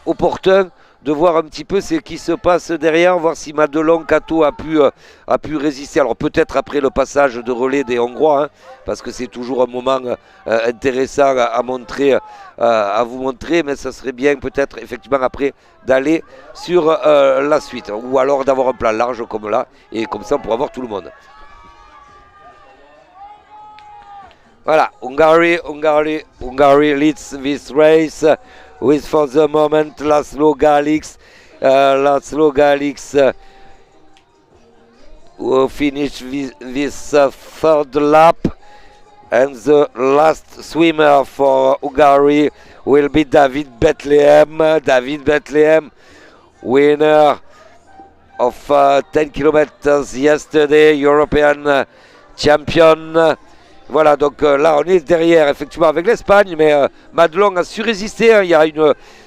[SPEAKER 1] opportun de voir un petit peu ce qui se passe derrière, voir si Madelon Cato a pu résister. Alors peut-être après le passage de relais des Hongrois, hein, parce que c'est toujours un moment intéressant à vous montrer, mais ça serait bien peut-être effectivement après d'aller sur la suite, ou alors d'avoir un plan large comme là, et comme ça on pourra voir tout le monde. Voilà, Hungary leads this race with for the moment Laszlo Galix. Will finish this third lap, and the last swimmer for Hungary will be David Bethlehem. David Bethlehem, winner of 10 kilometers yesterday, European champion. Voilà, donc là on est derrière effectivement avec l'Espagne, mais Madelon a su résister. Hein,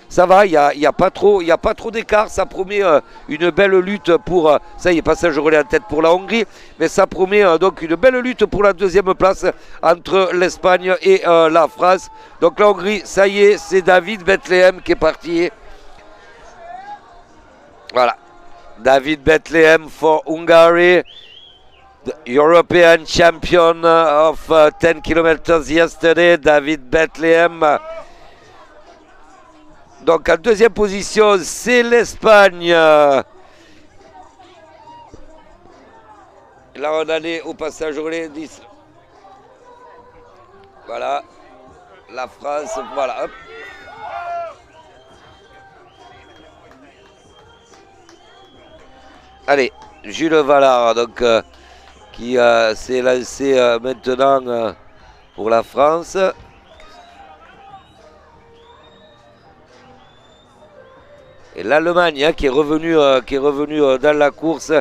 [SPEAKER 1] ça va, il y a pas trop d'écart. Ça promet une belle lutte pour ça y est, passage relais en tête pour la Hongrie, mais ça promet donc une belle lutte pour la deuxième place entre l'Espagne et la France. Donc la Hongrie, ça y est, c'est David Bethlehem qui est parti. Voilà, David Bethlehem for Hungary. The European champion of 10 kilometers yesterday, David Bethlehem. Donc en deuxième position, c'est l'Espagne. Là, on allait au passage relais 10. Voilà. La France, voilà. Hop. Allez, Jules Vallard, donc... qui s'est lancé maintenant pour la France. Et l'Allemagne hein, qui est revenu dans la course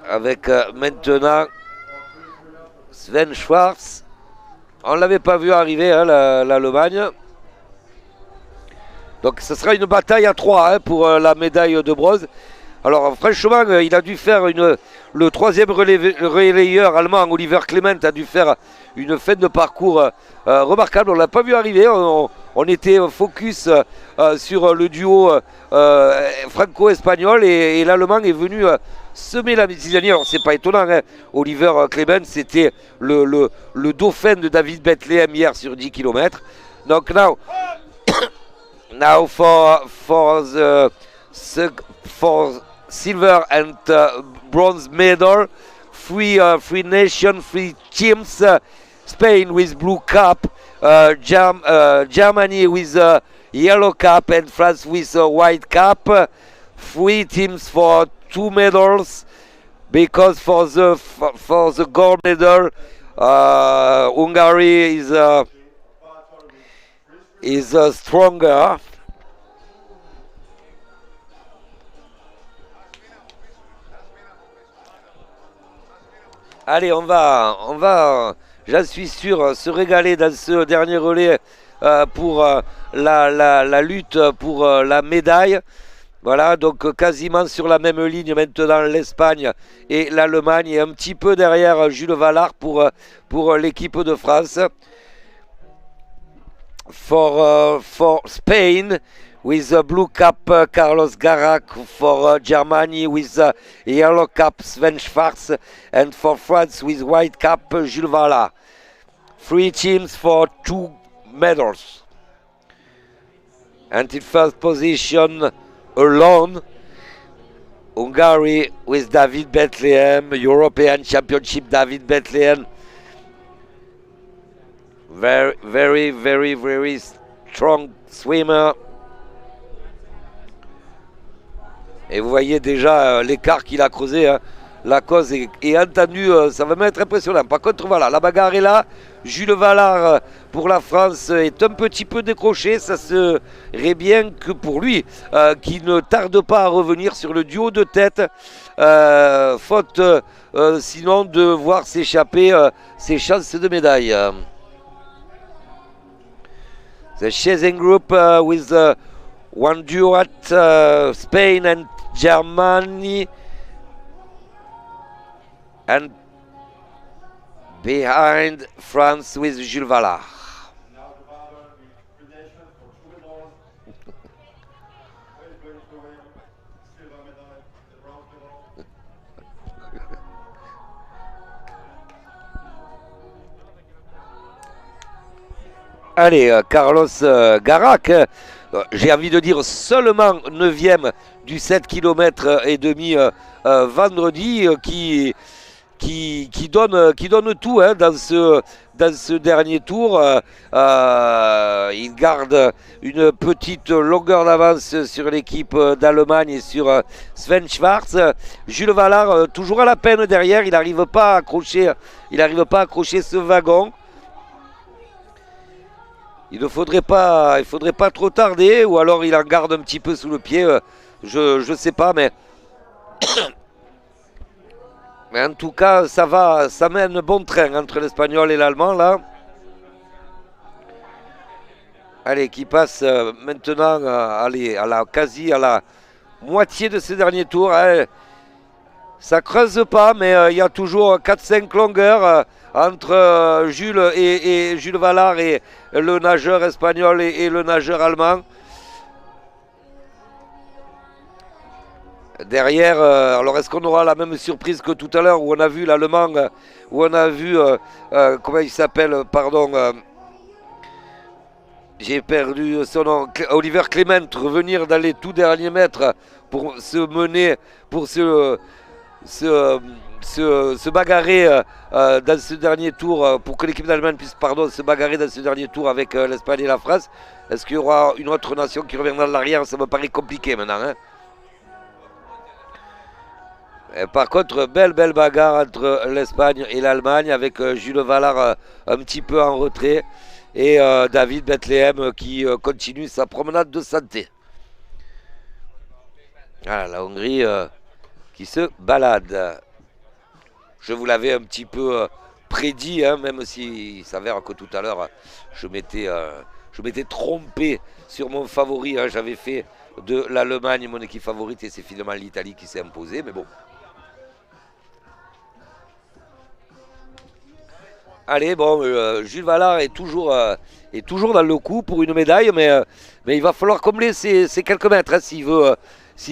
[SPEAKER 1] avec maintenant Sven Schwarz. On ne l'avait pas vu arriver hein, l'Allemagne. Donc ce sera une bataille à 3 hein, pour la médaille de bronze. Alors franchement, il a dû faire le troisième relayeur allemand, Oliver Clement, a dû faire une fin de parcours remarquable. On ne l'a pas vu arriver. On était focus sur le duo franco-espagnol et l'Allemand est venu semer la zizanie. Alors c'est pas étonnant, hein. Oliver Clement, c'était le dauphin de David Bethlehem hier sur 10 km. Donc now for silver and bronze medal, three nations, 3 teams. Spain with blue cap, Germany with yellow cap, and France with a white cap. 3 teams for 2 medals, because for the gold medal, Hungary is stronger. Allez, on va, j'en suis sûr, se régaler dans ce dernier relais pour la lutte pour la médaille. Voilà, donc quasiment sur la même ligne maintenant l'Espagne et l'Allemagne et un petit peu derrière Jules Vallard pour l'équipe de France. For Spain, with a blue cap Carlos Garac, for Germany with a yellow cap Sven Schwarz, and for France with white cap Jules Vallard. 3 teams for 2 medals. And in first position alone, Hungary with David Bethlehem, European Championship David Bethlehem. Very strong swimmer. Et vous voyez déjà l'écart qu'il a creusé. Hein. La cause est entendue, ça va m'être impressionnant. Par contre, voilà, la bagarre est là. Jules Vallard pour la France est un petit peu décroché. Ça serait bien que pour lui, qui ne tarde pas à revenir sur le duo de tête, faute sinon de voir s'échapper ses chances de médaille. The chasing group with one duo at Spain and Germany, and behind France with Jules Vallard. Allez, Carlos Garac, j'ai envie de dire seulement 9e du 7 km et demi vendredi, qui donne tout hein, dans ce dernier tour. Il garde une petite longueur d'avance sur l'équipe d'Allemagne et sur Sven Schwarz. Jules Vallard toujours à la peine derrière, il n'arrive pas à accrocher ce wagon. Il faudrait pas trop tarder, ou alors il en garde un petit peu sous le pied, je sais pas, mais en tout cas ça mène bon train entre l'Espagnol et l'Allemand là. Allez, qui passe maintenant à la moitié de ce dernier tour. Hein. Ça creuse pas, mais il y a toujours 4-5 longueurs entre Jules et Jules Vallard et le nageur espagnol et le nageur allemand. Derrière, alors est-ce qu'on aura la même surprise que tout à l'heure où on a vu l'Allemand, où on a vu, comment il s'appelle, pardon, j'ai perdu son nom, Oliver Clement revenir dans les tout derniers mètres pour se mener, pour se bagarrer dans ce dernier tour, pour que l'équipe d'Allemagne puisse se bagarrer dans ce dernier tour avec l'Espagne et la France. Est-ce qu'il y aura une autre nation qui reviendra de l'arrière? Ça me paraît compliqué maintenant. Hein. Par contre, belle bagarre entre l'Espagne et l'Allemagne avec Jules Vallard un petit peu en retrait et David Bethlehem qui continue sa promenade de santé. Voilà, la Hongrie qui se balade. Je vous l'avais un petit peu prédit, hein, même s'il s'avère que tout à l'heure je m'étais trompé sur mon favori. Hein, j'avais fait de l'Allemagne mon équipe favorite et c'est finalement l'Italie qui s'est imposée. Mais bon. Allez, bon, Jules Vallard est toujours dans le coup pour une médaille, mais il va falloir combler ces quelques mètres hein, s'il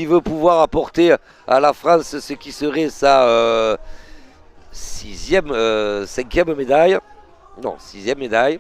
[SPEAKER 1] veut pouvoir apporter à la France ce qui serait sa cinquième médaille. Non, sixième médaille.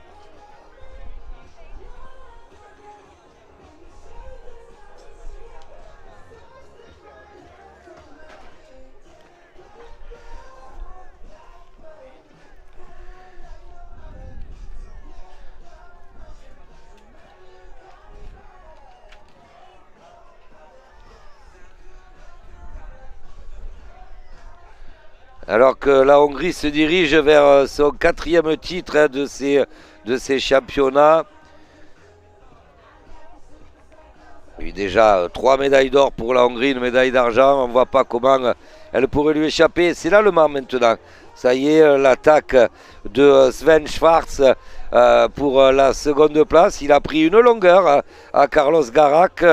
[SPEAKER 1] Alors que la Hongrie se dirige vers son quatrième titre hein, de ces championnats. Il y a eu déjà 3 médailles d'or pour la Hongrie, une médaille d'argent. On ne voit pas comment elle pourrait lui échapper. C'est l'Allemand maintenant. Ça y est, l'attaque de Sven Schwarz pour la seconde place. Il a pris une longueur à Carlos Garak.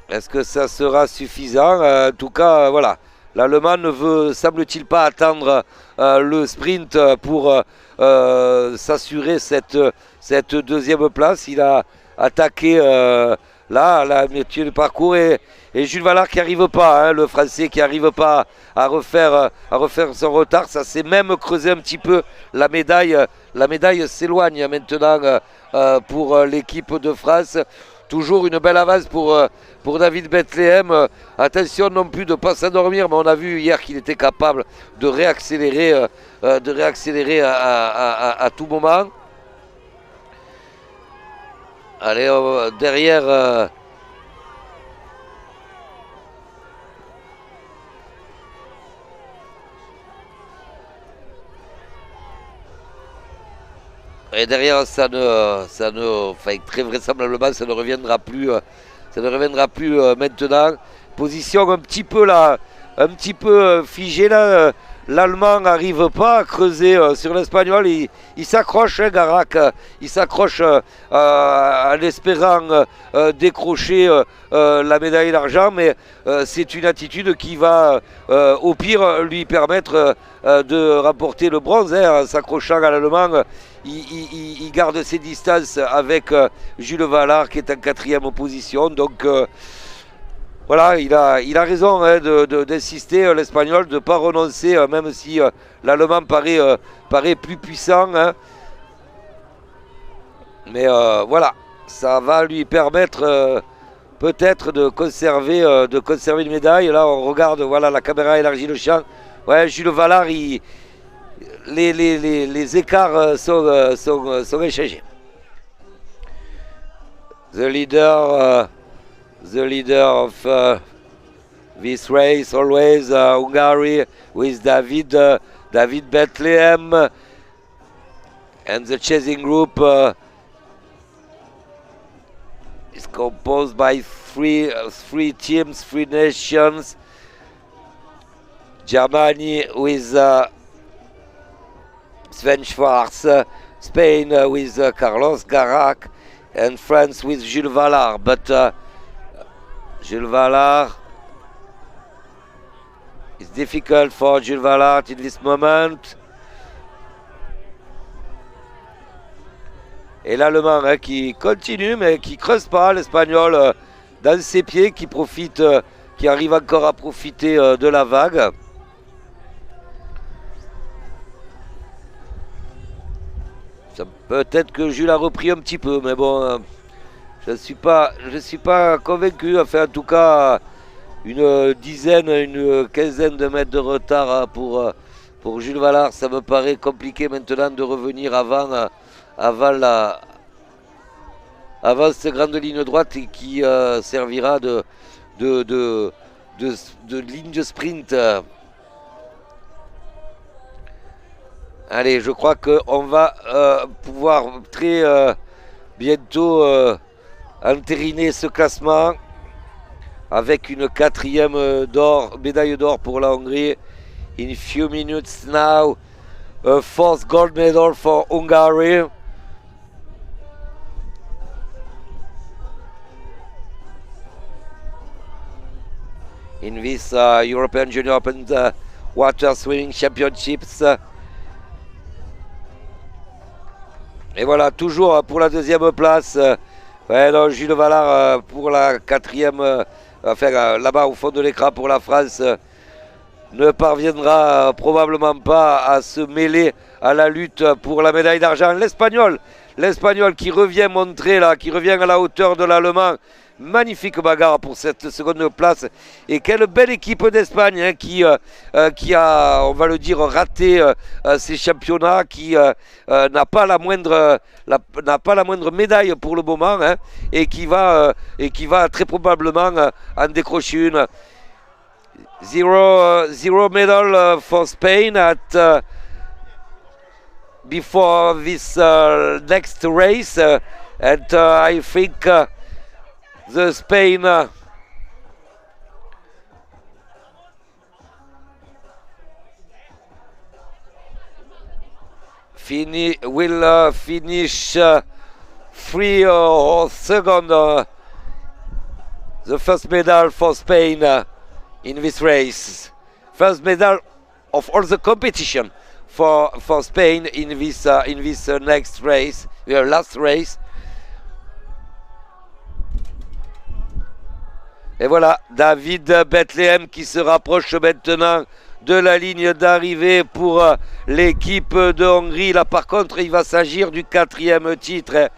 [SPEAKER 1] Est-ce que ça sera suffisant? En tout cas, voilà. L'Allemand ne veut, semble-t-il, pas attendre le sprint pour s'assurer cette deuxième place. Il a attaqué la métier de parcours et Jules Vallard qui n'arrive pas, hein, le Français qui n'arrive pas à refaire son retard. Ça s'est même creusé un petit peu. La médaille s'éloigne maintenant pour l'équipe de France. Toujours une belle avance pour David Bethlehem. Attention non plus de ne pas s'endormir, mais on a vu hier qu'il était capable de réaccélérer, à tout moment. Allez, derrière... Et derrière, enfin, très vraisemblablement, ça ne reviendra plus maintenant. Position un petit peu figée là. L'Allemand n'arrive pas à creuser sur l'Espagnol. Il s'accroche, hein, Garak. Il s'accroche en espérant décrocher la médaille d'argent. Mais c'est une attitude qui va, au pire, lui permettre de remporter le bronze. Hein, en s'accrochant à l'Allemand, il garde ses distances avec Jules Vallard qui est en quatrième position. Donc... voilà, il a raison hein, d'insister, l'Espagnol, de ne pas renoncer, même si l'Allemand paraît plus puissant. Hein. Mais voilà, ça va lui permettre peut-être de conserver une médaille. Là, on regarde, voilà, la caméra élargit le champ. Ouais, Jules Vallard, les écarts sont échangés. The leader of this race always Hungary with David Bethlehem and the chasing group is composed by three teams, 3 nations. Germany with Sven Schwarz, Spain with Carlos Garak, and France with Jules Vallard. But Jules Vallard, it's difficult for Jules Vallard in this moment. Et l'Allemand hein, qui continue mais qui creuse pas, l'Espagnol dans ses pieds, qui arrive encore à profiter de la vague. Peut-être que Jules a repris un petit peu, mais bon... Je ne suis pas convaincu. Enfin, en tout cas, une quinzaine de mètres de retard pour Jules Vallard. Ça me paraît compliqué maintenant de revenir avant cette grande ligne droite qui servira de de, de, de ligne de sprint. Allez, je crois qu'on va pouvoir très bientôt entériner ce classement avec une quatrième médaille d'or pour la Hongrie. In few minutes now, a fourth gold medal for Hungary. In this European Junior Open Water Swimming Championships. Et voilà, toujours pour la deuxième place. Jules Vallard pour la quatrième, là-bas au fond de l'écran pour la France, ne parviendra probablement pas à se mêler à la lutte pour la médaille d'argent. L'Espagnol qui revient montrer là, qui revient à la hauteur de l'Allemand. Magnifique bagarre pour cette seconde place. Et quelle belle équipe d'Espagne hein, qui a, on va le dire, raté ces championnats, qui n'a pas la moindre médaille pour le moment hein, et qui va très probablement en décrocher une. Zero medal for Spain at before this next race, and I think the Spain will finish 3 or second. The first medal for Spain in this race. First medal of all the competition for Spain in this next race, last race. Et voilà, David Bethlehem qui se rapproche maintenant de la ligne d'arrivée pour l'équipe de Hongrie. Là par contre, il va s'agir du quatrième titre.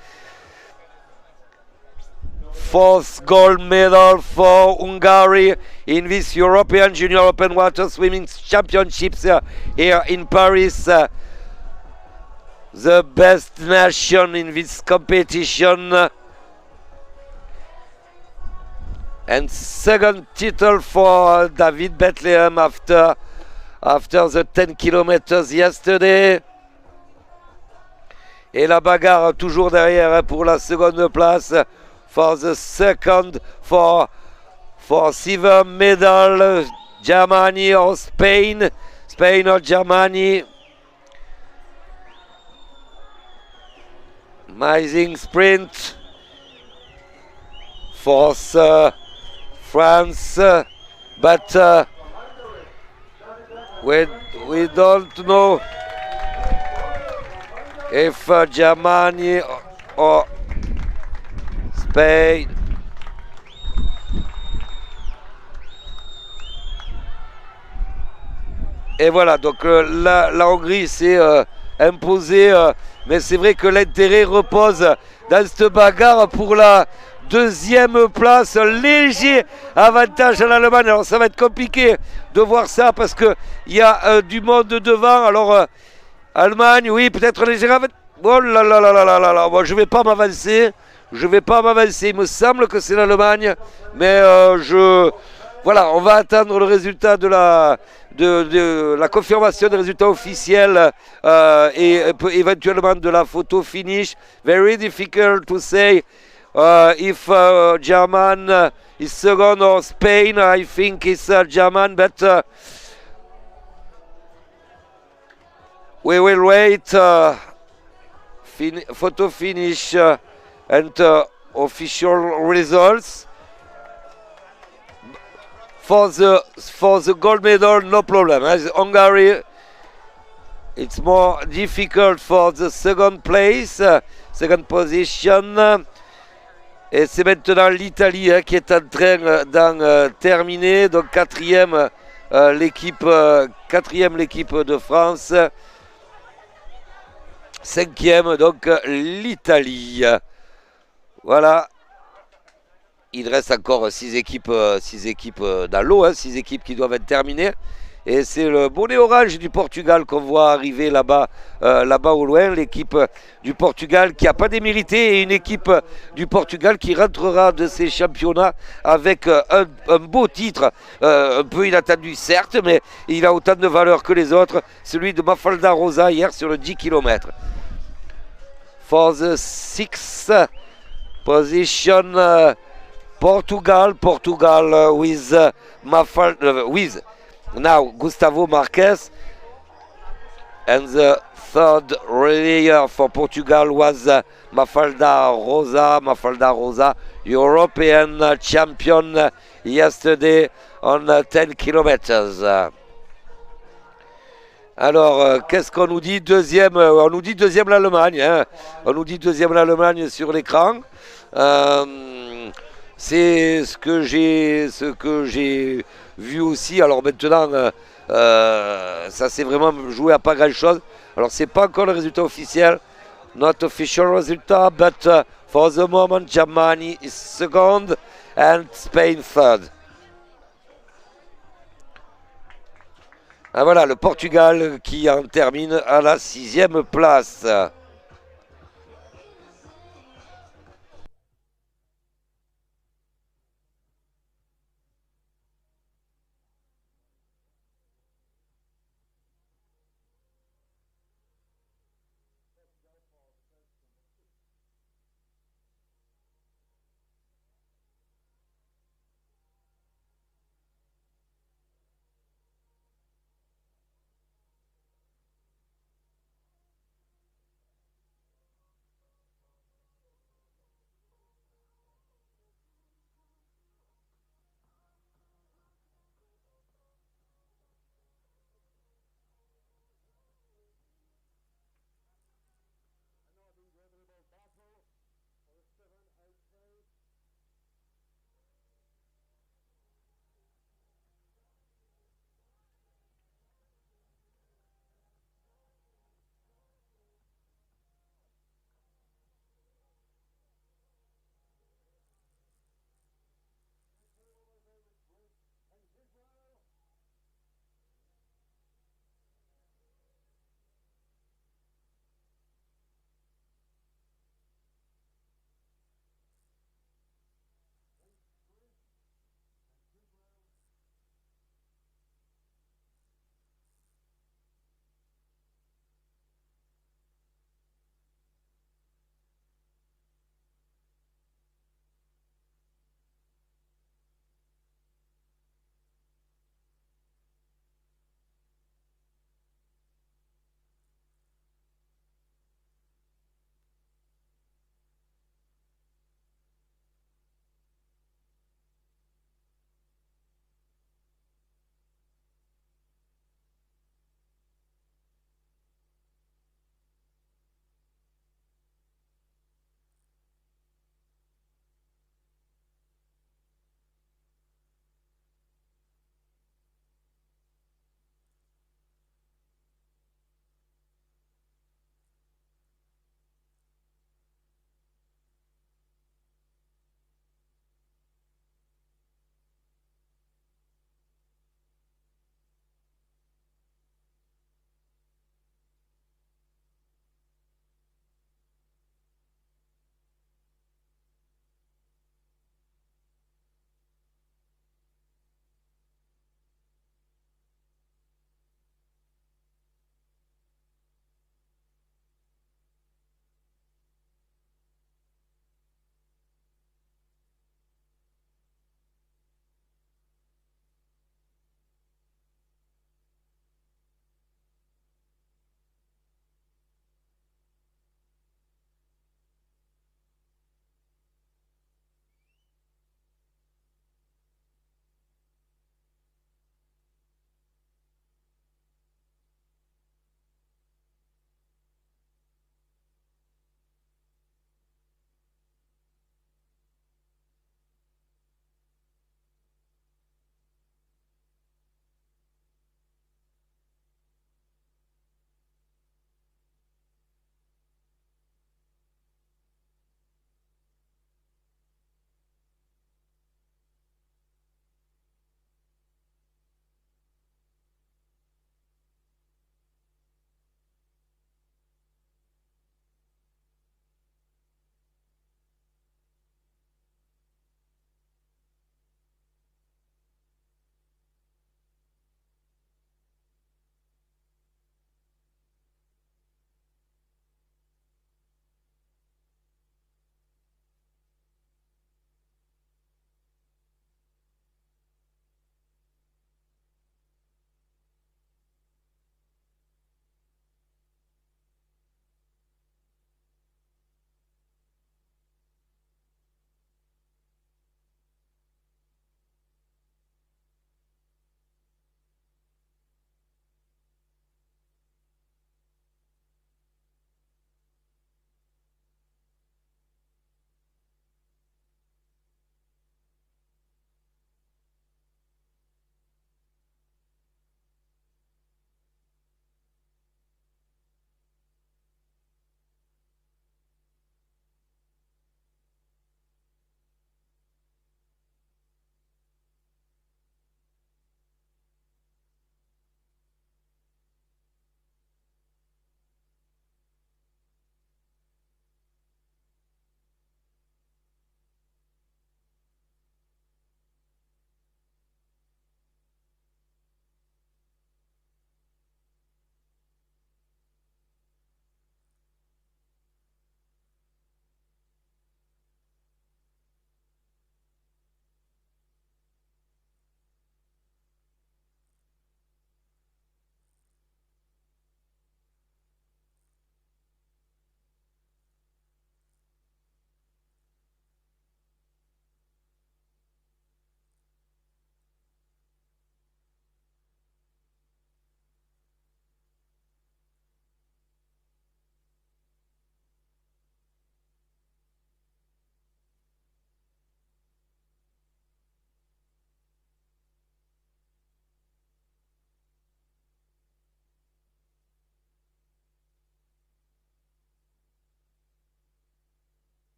[SPEAKER 1] Fourth gold medal for Hungary in this European Junior Open Water Swimming Championships here in Paris. The best nation in this competition. And second title for David Bethlehem after the 10 kilometers yesterday. Et la bagarre toujours derrière pour la seconde place. For the second, for silver medal, Germany or Spain or Germany. Amazing sprint. Fourth, France, but we don't know if Germany or Spain. Et voilà, donc la Hongrie s'est imposée, mais c'est vrai que l'intérêt repose dans cette bagarre pour la deuxième place, léger avantage à l'Allemagne. Alors ça va être compliqué de voir ça parce qu'il y a du monde devant. Alors Allemagne, oui, peut-être léger avantage. Oh là là là là là là là. Bon, je ne vais pas m'avancer. Il me semble que c'est l'Allemagne. Mais voilà, on va attendre le résultat de la confirmation des résultats officiels et éventuellement de la photo finish. Very difficult to say. If German is second or Spain, I think it's German, but we will wait photo finish and official results. For the gold medal, no problem. As Hungary, it's more difficult for the second place, second position. Et c'est maintenant l'Italie qui est en train d'en terminer. Donc quatrième l'équipe de France. Cinquième donc l'Italie. Voilà. Il reste encore 6 équipes dans l'eau, 6 équipes qui doivent être terminées. Et c'est le bonnet orange du Portugal qu'on voit arriver là-bas là-bas au loin. L'équipe du Portugal qui n'a pas démérité et une équipe du Portugal qui rentrera de ces championnats avec un beau titre, un peu inattendu certes, mais il a autant de valeur que les autres, celui de Mafalda Rosa hier sur le 10 km. For the sixth position, Portugal with with now Gustavo Marques, and the third relayer for Portugal was Mafalda Rosa, European champion yesterday on 10 kilometers. Alors, qu'est-ce qu'on nous dit? Deuxième, on nous dit deuxième l'Allemagne. Hein. On nous dit deuxième l'Allemagne sur l'écran. C'est ce que j'ai vu aussi. Alors maintenant, ça s'est vraiment joué à pas grand-chose. Alors c'est pas encore le résultat officiel. Not official resultat, but for the moment, Germany is second and Spain third. Ah, voilà, le Portugal qui en termine à la 6e place.